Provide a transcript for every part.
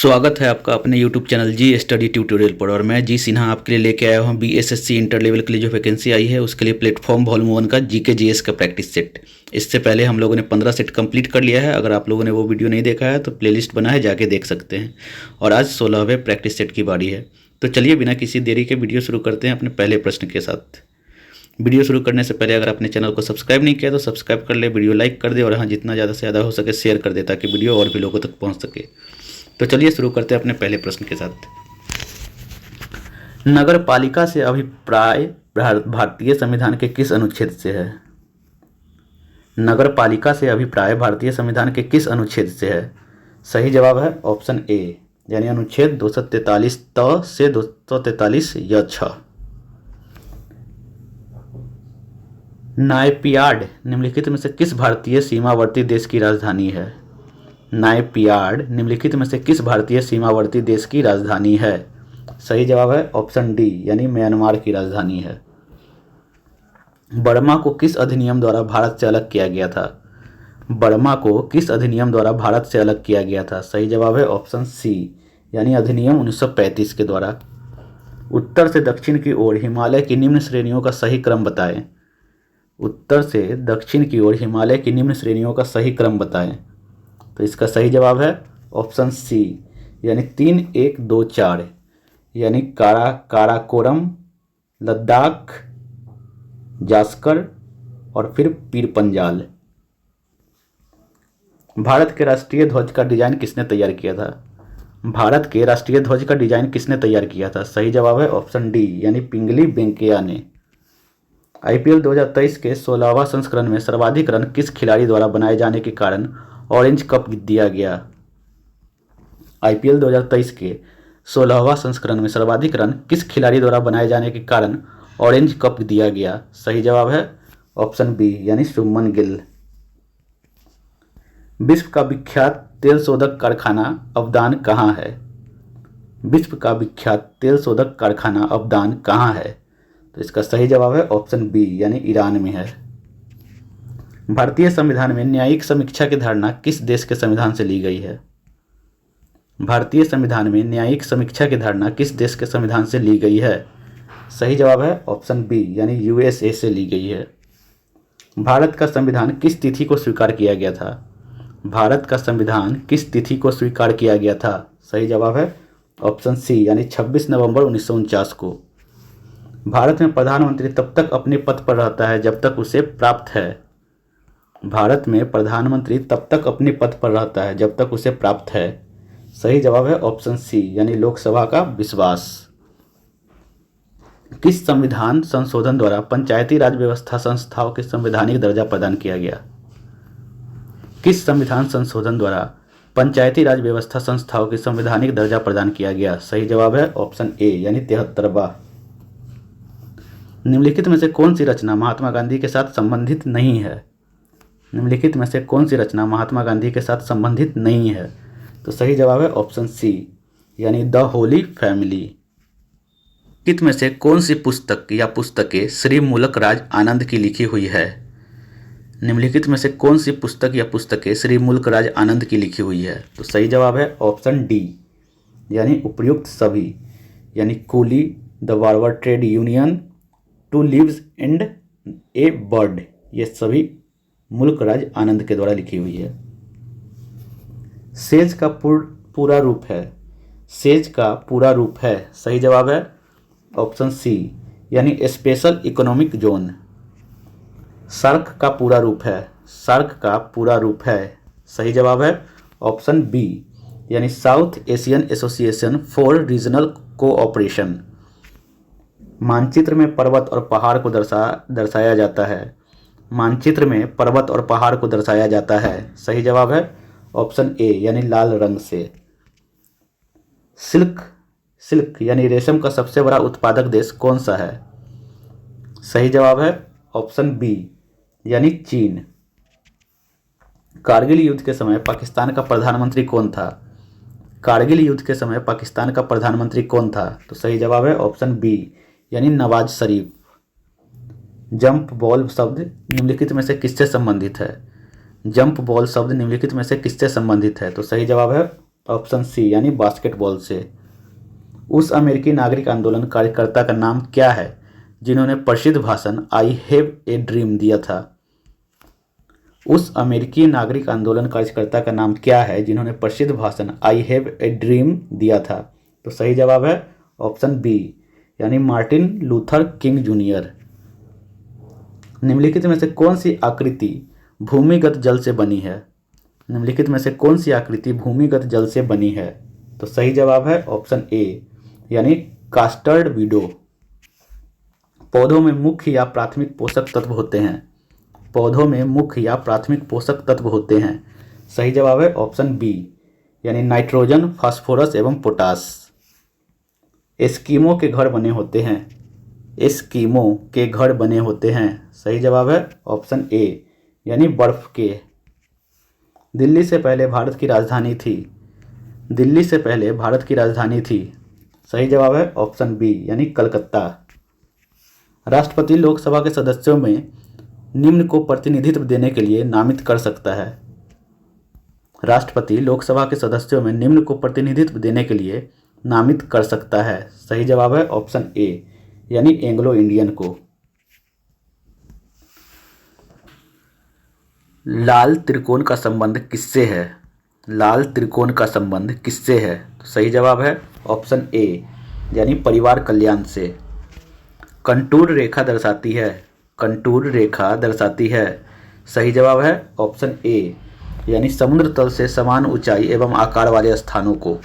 स्वागत है आपका अपने YouTube चैनल जी स्टडी ट्यूटोरियल पर। और मैं जी सिन्हा आपके लिए लेके आया हूँ BSSC इंटर लेवल के लिए जो वैकेंसी आई है उसके लिए प्लेटफॉर्म वॉल्यूम 1 का जीके जीएस का प्रैक्टिस सेट। इससे पहले हम लोगों ने 15 सेट कंप्लीट कर लिया है। अगर आप लोगों ने वो वीडियो नहीं देखा है तो प्लेलिस्ट बना है, जाके देख सकते हैं। और आज 16वें प्रैक्टिस सेट की बारी है। तो चलिए बिना किसी देरी के वीडियो शुरू करते हैं अपने पहले प्रश्न के साथ। वीडियो शुरू करने से पहले अगर अपने चैनल को सब्सक्राइब नहीं किया तो सब्सक्राइब कर ले, वीडियो लाइक कर दे और हाँ जितना ज़्यादा से ज़्यादा हो सके शेयर कर दे ताकि वीडियो और भी लोगों तक पहुँच सके। तो चलिए शुरू करते हैं अपने पहले प्रश्न के साथ। नगर पालिका से अभिप्राय भारतीय संविधान के किस अनुच्छेद से है? नगर पालिका से अभिप्राय भारतीय संविधान के किस अनुच्छेद से है? सही जवाब है ऑप्शन ए यानी अनुच्छेद 243 त से 243 य छ। नायपियाड निम्नलिखित में से किस भारतीय सीमावर्ती देश की राजधानी है? नायपियाड निम्नलिखित में से किस भारतीय सीमावर्ती देश की राजधानी है? सही जवाब है ऑप्शन डी यानी म्यांमार की राजधानी है। बर्मा को किस अधिनियम द्वारा भारत से अलग किया गया था? बर्मा को किस अधिनियम द्वारा भारत से अलग किया गया था? सही जवाब है ऑप्शन सी यानी अधिनियम 1935 के द्वारा। उत्तर से दक्षिण की ओर हिमालय की निम्न श्रेणियों का सही क्रम बताएं। उत्तर से दक्षिण की ओर हिमालय की निम्न श्रेणियों का सही क्रम बताएं। तो इसका सही जवाब है ऑप्शन सी यानी 3 1 2 4 यानी काराकोरम, लद्दाख, जास्कर और फिर पीर पंजाल। भारत के राष्ट्रीय ध्वज का डिजाइन किसने तैयार किया था? भारत के राष्ट्रीय ध्वज का डिजाइन किसने तैयार किया था? सही जवाब है ऑप्शन डी यानी पिंगली वेंकैया ने। IPL 2023 के 16वां संस्करण में सर्वाधिक रन किस खिलाड़ी द्वारा बनाए जाने के कारण ऑरेंज कप दिया गया? IPL 2023 के 16वां संस्करण में सर्वाधिक रन किस खिलाड़ी द्वारा बनाए जाने के कारण ऑरेंज कप दिया गया? सही जवाब है ऑप्शन बी यानी शुभमन गिल। विश्व का विख्यात तेल शोधक कारखाना अवदान कहाँ है? विश्व का विख्यात तेल शोधक कारखाना अवदान कहाँ है? तो इसका सही जवाब है ऑप्शन बी यानी ईरान में है। भारतीय संविधान में न्यायिक समीक्षा की धारणा किस देश के संविधान से ली गई है? भारतीय संविधान में न्यायिक समीक्षा की धारणा किस देश के संविधान से ली गई है? सही जवाब है ऑप्शन बी यानी USA से ली गई है। भारत का संविधान किस तिथि को स्वीकार किया गया था? भारत का संविधान किस तिथि को स्वीकार किया गया था? सही जवाब है ऑप्शन सी यानी 26 नवंबर 1949 को। भारत में प्रधानमंत्री तब तक अपने पद पर रहता है जब तक उसे प्राप्त है। भारत में प्रधानमंत्री तब तक अपने पद पर रहता है जब तक उसे प्राप्त है। सही जवाब है ऑप्शन सी यानी लोकसभा का विश्वास। किस संविधान संशोधन द्वारा पंचायती राज व्यवस्था संस्थाओं के संवैधानिक दर्जा प्रदान किया गया? किस संविधान संशोधन द्वारा पंचायती राज व्यवस्था संस्थाओं के संवैधानिक दर्जा प्रदान किया गया? सही जवाब है ऑप्शन ए यानी 73वां। निम्नलिखित में से कौन सी रचना महात्मा गांधी के साथ संबंधित नहीं है? निम्नलिखित में से कौन सी रचना महात्मा गांधी के साथ संबंधित नहीं है? तो सही जवाब है ऑप्शन सी यानी द होली फैमिली। निम्नलिखित में से कौन सी पुस्तक या पुस्तकें श्री मुलक राज आनंद की लिखी हुई है? निम्नलिखित में से कौन सी पुस्तक या पुस्तकें श्री मुल्क राज आनंद की लिखी हुई है? तो सही जवाब है ऑप्शन डी यानी उपर्युक्त सभी यानी coolie, the barber trade union, two leaves and a bird, ये सभी मुल्क राज आनंद के द्वारा लिखी हुई है। सेज का पूरा रूप है। सेज का पूरा रूप है। सही जवाब है ऑप्शन सी यानी स्पेशल इकोनॉमिक जोन। सार्क का पूरा रूप है। सार्क का पूरा रूप है। सही जवाब है ऑप्शन बी यानी south Asian association for regional cooperation. मानचित्र में पर्वत और पहाड़ को दर्शाया जाता है। मानचित्र में पर्वत और पहाड़ को दर्शाया जाता है। सही जवाब है ऑप्शन ए यानी लाल रंग से। सिल्क यानी रेशम का सबसे बड़ा उत्पादक देश कौन सा है? सही जवाब है ऑप्शन बी यानी चीन। कारगिल युद्ध के समय पाकिस्तान का प्रधानमंत्री कौन था? कारगिल युद्ध के समय पाकिस्तान का प्रधानमंत्री कौन था? तो सही जवाब है ऑप्शन बी यानी नवाज शरीफ। जंप बॉल शब्द निम्नलिखित में से किससे संबंधित है? जंप बॉल शब्द निम्नलिखित में से किससे संबंधित है? तो सही जवाब है ऑप्शन सी यानी बास्केटबॉल से। उस अमेरिकी नागरिक आंदोलन कार्यकर्ता का नाम क्या है जिन्होंने प्रसिद्ध भाषण आई हैव ए ड्रीम दिया था? उस अमेरिकी नागरिक आंदोलन कार्यकर्ता का नाम क्या है जिन्होंने प्रसिद्ध भाषण आई हैव ए ड्रीम दिया था? तो सही जवाब है ऑप्शन बी यानी मार्टिन लूथर किंग जूनियर। निम्नलिखित में से कौन सी आकृति भूमिगत जल से बनी है? निम्नलिखित में से कौन सी आकृति भूमिगत जल से बनी है? तो सही जवाब है ऑप्शन ए यानी कास्टर्ड वीडो। पौधों में मुख्य या प्राथमिक पोषक तत्व होते हैं। पौधों में मुख्य या प्राथमिक पोषक तत्व होते हैं। सही जवाब है ऑप्शन बी यानी नाइट्रोजन, फास्फोरस एवं पोटास। एस्कीमो के घर बने होते हैं। एस्कीमो के घर बने होते हैं। सही जवाब है ऑप्शन ए यानी बर्फ के। दिल्ली से पहले भारत की राजधानी थी। दिल्ली से पहले भारत की राजधानी थी। सही जवाब है ऑप्शन बी यानी कलकत्ता। राष्ट्रपति लोकसभा के सदस्यों में निम्न को प्रतिनिधित्व देने के लिए नामित कर सकता है। राष्ट्रपति लोकसभा के सदस्यों में निम्न को प्रतिनिधित्व देने के लिए नामित कर सकता है। सही जवाब है ऑप्शन ए यानी एंग्लो इंडियन को। लाल त्रिकोण का संबंध किससे है? लाल त्रिकोण का संबंध किससे है? तो सही जवाब है ऑप्शन ए यानी परिवार कल्याण से। कंटूर रेखा दर्शाती है। कंटूर रेखा दर्शाती है। सही जवाब है ऑप्शन ए यानी समुद्र तल से समान ऊंचाई एवं आकार वाले स्थानों को।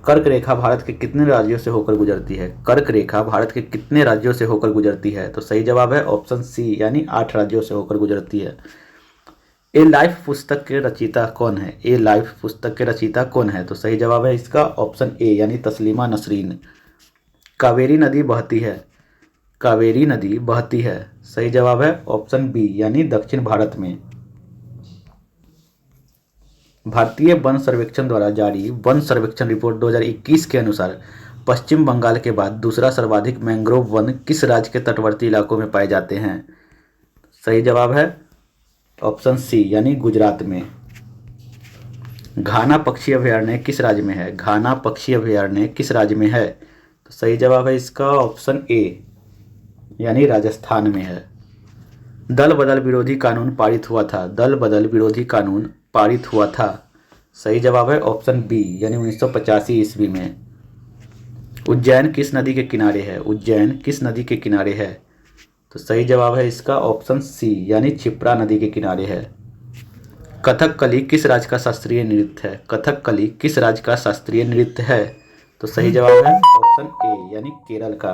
कर्क रेखा भारत के कितने राज्यों से होकर गुजरती है? कर्क रेखा भारत के कितने राज्यों से होकर गुजरती है? तो सही जवाब है ऑप्शन सी यानी 8 राज्यों से होकर गुजरती है। ए लाइफ पुस्तक के रचयिता कौन है? ए लाइफ पुस्तक के रचयिता कौन है? तो सही जवाब है इसका ऑप्शन ए यानी तस्लीमा नसरीन। कावेरी नदी बहती है। कावेरी नदी बहती है। सही जवाब है ऑप्शन बी यानी दक्षिण भारत में। भारतीय वन सर्वेक्षण द्वारा जारी वन सर्वेक्षण रिपोर्ट 2021 के अनुसार पश्चिम बंगाल के बाद दूसरा सर्वाधिक मैंग्रोव वन किस राज्य के तटवर्ती इलाकों में पाए जाते हैं? सही जवाब है ऑप्शन सी यानी गुजरात में। घाना पक्षी अभयारण्य किस राज्य में है? घाना पक्षी अभयारण्य किस राज्य में है? तो सही जवाब है इसका ऑप्शन ए यानी राजस्थान में है। दल बदल विरोधी कानून पारित हुआ था। दल बदल विरोधी कानून पारित हुआ था। सही जवाब है ऑप्शन बी यानी 1985 ईस्वी में। उज्जैन किस नदी के किनारे है? उज्जैन किस नदी के किनारे है? तो सही जवाब है इसका ऑप्शन सी यानी क्षिप्रा नदी के किनारे है। कथकली किस राज्य का शास्त्रीय नृत्य है? कथकली किस राज्य का शास्त्रीय नृत्य है? तो सही जवाब है ऑप्शन ए यानी केरल का।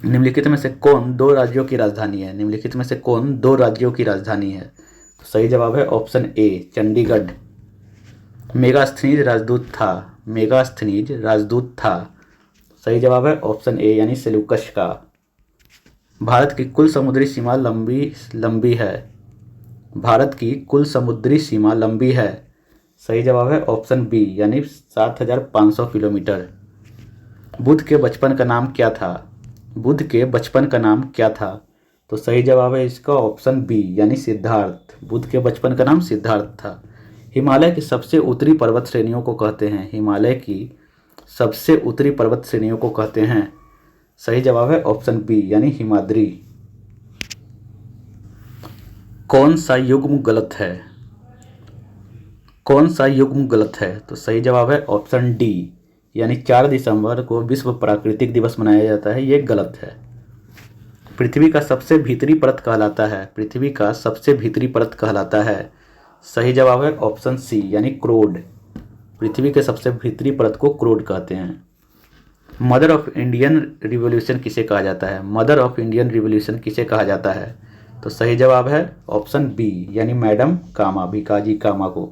निम्नलिखित में से कौन 2 राज्यों की राजधानी है? निम्नलिखित में से कौन 2 राज्यों की राजधानी है? तो सही जवाब है ऑप्शन ए चंडीगढ़। मेगास्थनीज राजदूत था। मेगास्थनीज राजदूत था। सही जवाब है ऑप्शन ए यानी सेल्यूकस का। भारत की कुल समुद्री सीमा लंबी है। भारत की कुल समुद्री सीमा लंबी है। सही जवाब है ऑप्शन बी यानी 7500 किलोमीटर। बुद्ध के बचपन का नाम क्या था? बुद्ध के बचपन का नाम क्या था? तो सही जवाब है इसका ऑप्शन बी यानी सिद्धार्थ। बुद्ध के बचपन का नाम सिद्धार्थ था। हिमालय की सबसे उत्तरी पर्वत श्रेणियों को कहते हैं? हिमालय की सबसे उत्तरी पर्वत श्रेणियों को कहते हैं? सही जवाब है ऑप्शन बी यानी हिमाद्री। कौन सा युग्म गलत है? कौन सा युग्म गलत है? तो सही जवाब है ऑप्शन डी यानी 4 दिसंबर को विश्व प्राकृतिक दिवस मनाया जाता है। ये गलत है। पृथ्वी का सबसे भीतरी परत कहलाता है? पृथ्वी का सबसे भीतरी परत कहलाता है? सही जवाब है ऑप्शन सी यानी क्रोड। पृथ्वी के सबसे भीतरी परत को क्रोड कहते हैं। मदर ऑफ इंडियन रिवॉल्यूशन किसे कहा जाता है? मदर ऑफ इंडियन रिवॉल्यूशन किसे कहा जाता है? तो सही जवाब है ऑप्शन बी यानी मैडम कामा, भिकाजी कामा को।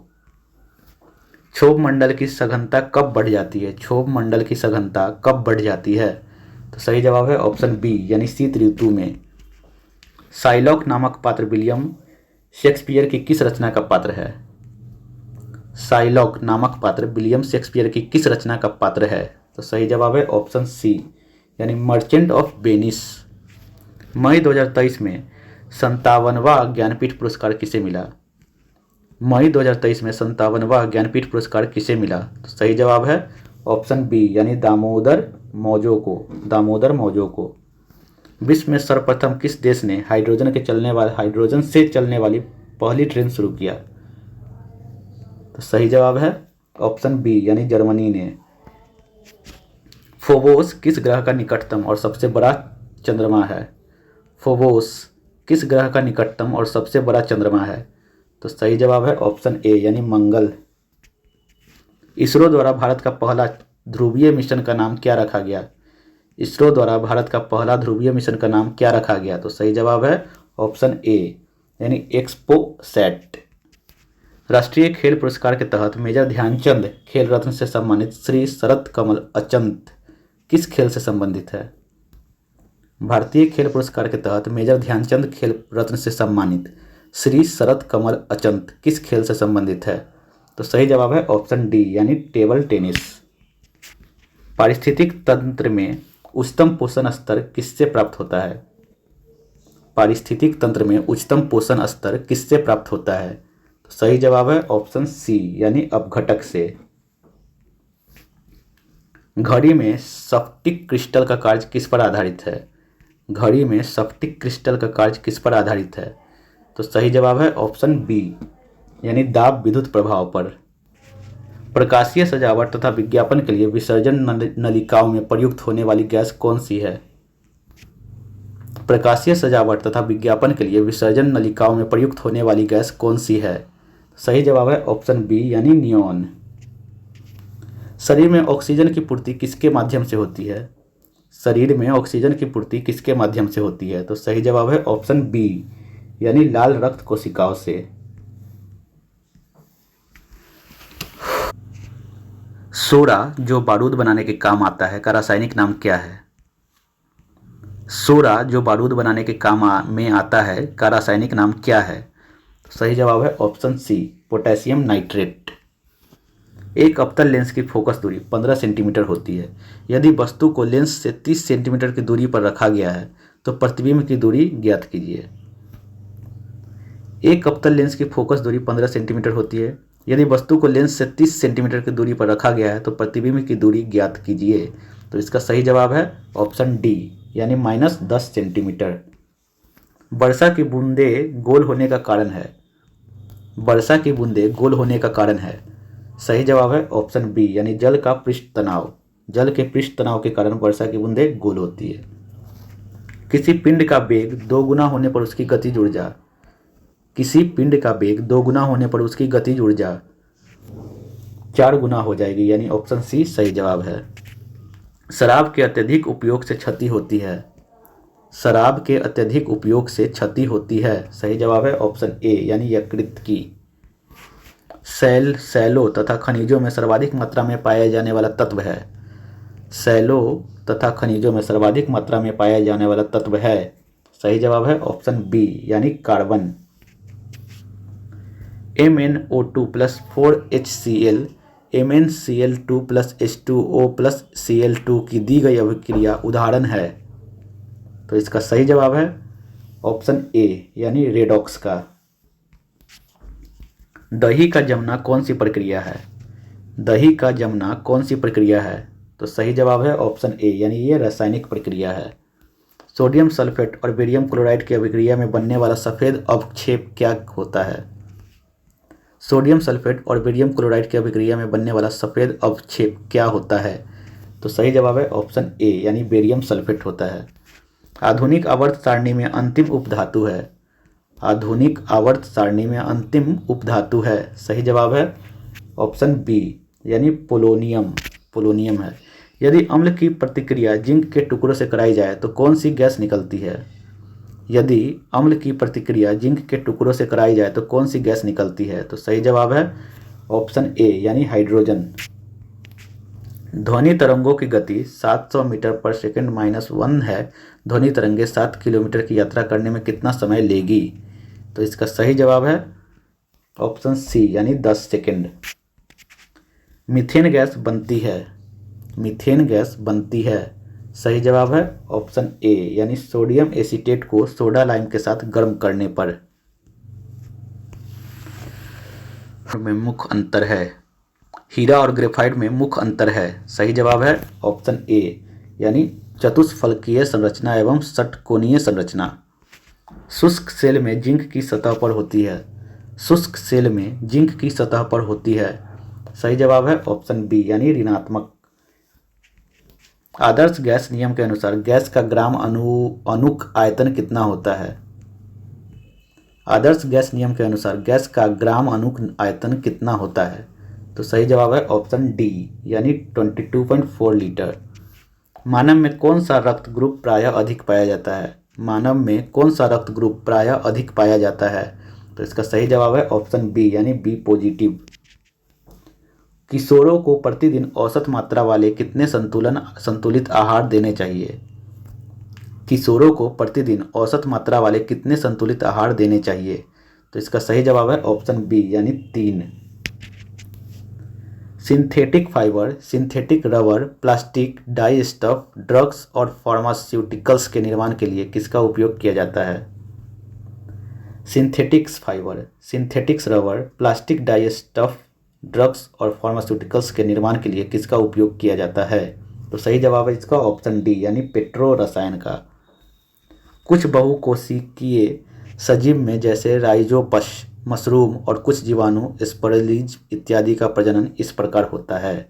क्षोभ मंडल की सघनता कब बढ़ जाती है? क्षोभ मंडल की सघनता कब बढ़ जाती है? तो सही जवाब है ऑप्शन बी यानी शीत ऋतु में। साइलॉक नामक पात्र विलियम शेक्सपियर की किस रचना का पात्र है? साइलॉक नामक पात्र विलियम शेक्सपियर की किस रचना का पात्र है? तो सही जवाब है ऑप्शन सी यानी मर्चेंट ऑफ वेनिस। मई 2023 में 57वां ज्ञानपीठ पुरस्कार किसे मिला? मई 2023 में 57वां ज्ञानपीठ पुरस्कार किसे मिला? तो सही जवाब है ऑप्शन बी यानी दामोदर मौजो को। दामोदर मौजो को। विश्व में सर्वप्रथम किस देश ने हाइड्रोजन से चलने वाली पहली ट्रेन शुरू किया? तो सही जवाब है ऑप्शन बी यानी जर्मनी ने। फोबोस किस ग्रह का निकटतम और सबसे बड़ा चंद्रमा है? फोबोस किस ग्रह का निकटतम और सबसे बड़ा चंद्रमा है? तो सही जवाब है ऑप्शन ए यानी मंगल। इसरो द्वारा भारत का पहला ध्रुवीय मिशन का नाम क्या रखा गया? इसरो द्वारा भारत का पहला ध्रुवीय मिशन का नाम क्या रखा गया? तो सही जवाब है ऑप्शन ए यानी एक्सपोसैट। राष्ट्रीय खेल पुरस्कार के तहत मेजर ध्यानचंद खेल रत्न से सम्मानित श्री शरत कमल अचंत किस खेल से संबंधित है? भारतीय खेल पुरस्कार के तहत मेजर ध्यानचंद खेल रत्न से सम्मानित श्री शरत कमल अचंत किस खेल से संबंधित है? तो सही जवाब है ऑप्शन डी यानी टेबल टेनिस। पारिस्थितिक तंत्र में उच्चतम पोषण स्तर किससे प्राप्त होता है? पारिस्थितिक तंत्र में उच्चतम पोषण स्तर किससे प्राप्त होता है? तो सही जवाब है ऑप्शन सी यानी अपघटक से। घड़ी में स्फटिक क्रिस्टल का कार्य किस पर आधारित है? घड़ी में स्फटिक क्रिस्टल का कार्य किस पर आधारित है? तो सही जवाब है ऑप्शन बी यानी दाब विद्युत प्रभाव पर। प्रकाशीय सजावट तथा विज्ञापन के लिए विसर्जन नलिकाओं में प्रयुक्त होने वाली गैस कौन सी है? प्रकाशीय सजावट तथा विज्ञापन के लिए विसर्जन नलिकाओं में प्रयुक्त होने वाली गैस कौन सी है? सही जवाब है ऑप्शन बी यानी नियॉन। शरीर में ऑक्सीजन की पूर्ति किसके माध्यम से होती है? शरीर में ऑक्सीजन की पूर्ति किसके माध्यम से होती है? तो सही जवाब है ऑप्शन बी यानी लाल रक्त कोशिकाओं से। सोडा जो बारूद बनाने के काम आता है का रासायनिक नाम क्या है? सोडा जो बारूद बनाने के काम में आता है का रासायनिक नाम क्या है? सही जवाब है ऑप्शन सी पोटेशियम नाइट्रेट। एक अवतल लेंस की फोकस दूरी 15 सेंटीमीटर होती है। यदि वस्तु को लेंस से 30 सेंटीमीटर की दूरी पर रखा गया है तो प्रतिबिंब की दूरी ज्ञात कीजिए। एक अवतल लेंस की फोकस दूरी 15 सेंटीमीटर होती है। यदि वस्तु को लेंस से 30 सेंटीमीटर की दूरी पर रखा गया है तो प्रतिबिंब की दूरी ज्ञात कीजिए। तो इसका सही जवाब है ऑप्शन डी यानी -10 सेंटीमीटर। वर्षा की बूंदें गोल होने का कारण है। वर्षा की बूंदें गोल होने का कारण है। सही जवाब है ऑप्शन बी यानी जल का पृष्ठ तनाव। जल के पृष्ठ तनाव के कारण वर्षा की बूंदें गोल होती है। किसी पिंड का वेग 2 गुना होने पर उसकी गतिज ऊर्जा। किसी पिंड का वेग 2 गुना होने पर उसकी गतिज ऊर्जा 4 गुना हो जाएगी यानी ऑप्शन सी सही जवाब है। शराब के अत्यधिक उपयोग से क्षति होती है। शराब के अत्यधिक उपयोग से क्षति होती है। सही जवाब है ऑप्शन ए यानी यकृत की। सैलों तथा खनिजों में सर्वाधिक मात्रा में पाया जाने वाला तत्व है। सैलों तथा खनिजों में सर्वाधिक मात्रा में पाया जाने वाला तत्व है। सही जवाब है ऑप्शन बी यानी carbon. MnO2 + 4HCl MnCl2 + H2O + Cl2 की दी गई अभिक्रिया उदाहरण है। तो इसका सही जवाब है ऑप्शन ए यानी रेडॉक्स का। दही का जमना कौन सी प्रक्रिया है? दही का जमना कौन सी प्रक्रिया है? तो सही जवाब है ऑप्शन ए यानी ये रासायनिक प्रक्रिया है। सोडियम सल्फेट और बेरियम क्लोराइड की अभिक्रिया में बनने वाला सफ़ेद अवक्षेप क्या होता है? सोडियम सल्फेट और बेरियम क्लोराइड की अभिक्रिया में बनने वाला सफ़ेद अवक्षेप क्या होता है? तो सही जवाब है ऑप्शन ए यानी बेरियम सल्फेट होता है। आधुनिक आवर्त सारणी में अंतिम उपधातु है। आधुनिक आवर्त सारणी में अंतिम उपधातु है। सही जवाब है ऑप्शन बी यानी पोलोनियम। पोलोनियम है। यदि अम्ल की प्रतिक्रिया जिंक के टुकड़ों से कराई जाए तो कौन सी गैस निकलती है? यदि अम्ल की प्रतिक्रिया जिंक के टुकड़ों से कराई जाए तो कौन सी गैस निकलती है? तो सही जवाब है ऑप्शन ए यानी हाइड्रोजन। ध्वनि तरंगों की गति 700 मीटर पर सेकंड -1 है। ध्वनि तरंगे 7 किलोमीटर की यात्रा करने में कितना समय लेगी? तो इसका सही जवाब है ऑप्शन सी यानी 10 सेकंड। मीथेन गैस बनती है। मीथेन गैस बनती है। सही जवाब है ऑप्शन ए यानी सोडियम एसीटेट को सोडा लाइम के साथ गर्म करने पर। में मुख्य अंतर है? हीरा और ग्रेफाइट में मुख्य अंतर है। सही जवाब है ऑप्शन ए यानी चतुष्फलकीय संरचना एवं षटकोणीय संरचना। शुष्क सेल में जिंक की सतह पर होती है। शुष्क सेल में जिंक की सतह पर होती है। सही जवाब है ऑप्शन बी यानी ऋणात्मक। आदर्श गैस नियम के अनुसार गैस का ग्राम अणुक आयतन कितना होता है? आदर्श गैस नियम के अनुसार गैस का ग्राम अणुक आयतन कितना होता है? तो सही जवाब है ऑप्शन डी यानी 22.4 लीटर। मानव में कौन सा रक्त ग्रुप प्रायः अधिक पाया जाता है? मानव में कौन सा रक्त ग्रुप प्रायः अधिक पाया जाता है? तो इसका सही जवाब है ऑप्शन बी यानी बी पॉजिटिव। किशोरों को प्रतिदिन औसत मात्रा वाले कितने संतुलित आहार देने चाहिए? किशोरों को प्रतिदिन औसत मात्रा वाले कितने संतुलित आहार देने चाहिए? तो इसका सही जवाब है ऑप्शन बी यानी 3। Synthetic fibre, synthetic rubber, plastic, die stuff, drugs और फार्मास्यूटिकल्स के निर्माण के लिए किसका उपयोग किया जाता है? Synthetics fibre, synthetics rubber, plastic, die stuff, drugs और फार्मास्यूटिकल्स के निर्माण के लिए किसका उपयोग किया जाता है? तो सही जवाब है इसका ऑप्शन डी यानी पेट्रो रसायन का। कुछ बहुकोशिकीय सजीव में जैसे राइजोपस, मशरूम और कुछ जीवाणु स्पर्लिज इत्यादि का प्रजनन इस प्रकार होता है।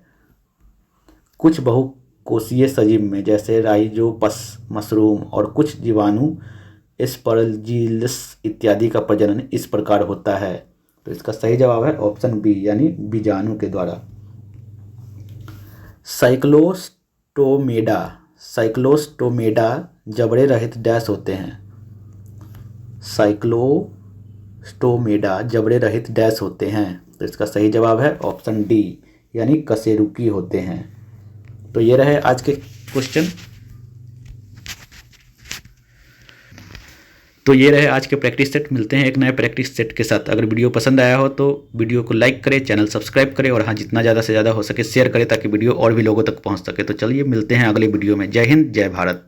कुछ बहुकोशीय सजीव में जैसे राइजोपस, मशरूम और कुछ जीवाणु स्पर्जिलस इत्यादि का प्रजनन इस प्रकार होता है। तो इसका सही जवाब है ऑप्शन बी यानी बीजाणु के द्वारा। साइक्लोस्टोमेडा, साइक्लोस्टोमेडा जबड़े रहित डैश होते हैं। साइक्लोस्टोमेडा जबड़े रहित डैश होते हैं। तो इसका सही जवाब है ऑप्शन डी यानी कशेरुकी होते हैं। तो ये रहे आज के क्वेश्चन। तो ये रहे आज के प्रैक्टिस सेट। मिलते हैं एक नए प्रैक्टिस सेट के साथ। अगर वीडियो पसंद आया हो तो वीडियो को लाइक करें, चैनल सब्सक्राइब करें और हाँ जितना ज़्यादा से ज़्यादा हो सके शेयर करें ताकि वीडियो और भी लोगों तक पहुंच सके। तो चलिए मिलते हैं अगले वीडियो में। जय हिंद, जय भारत।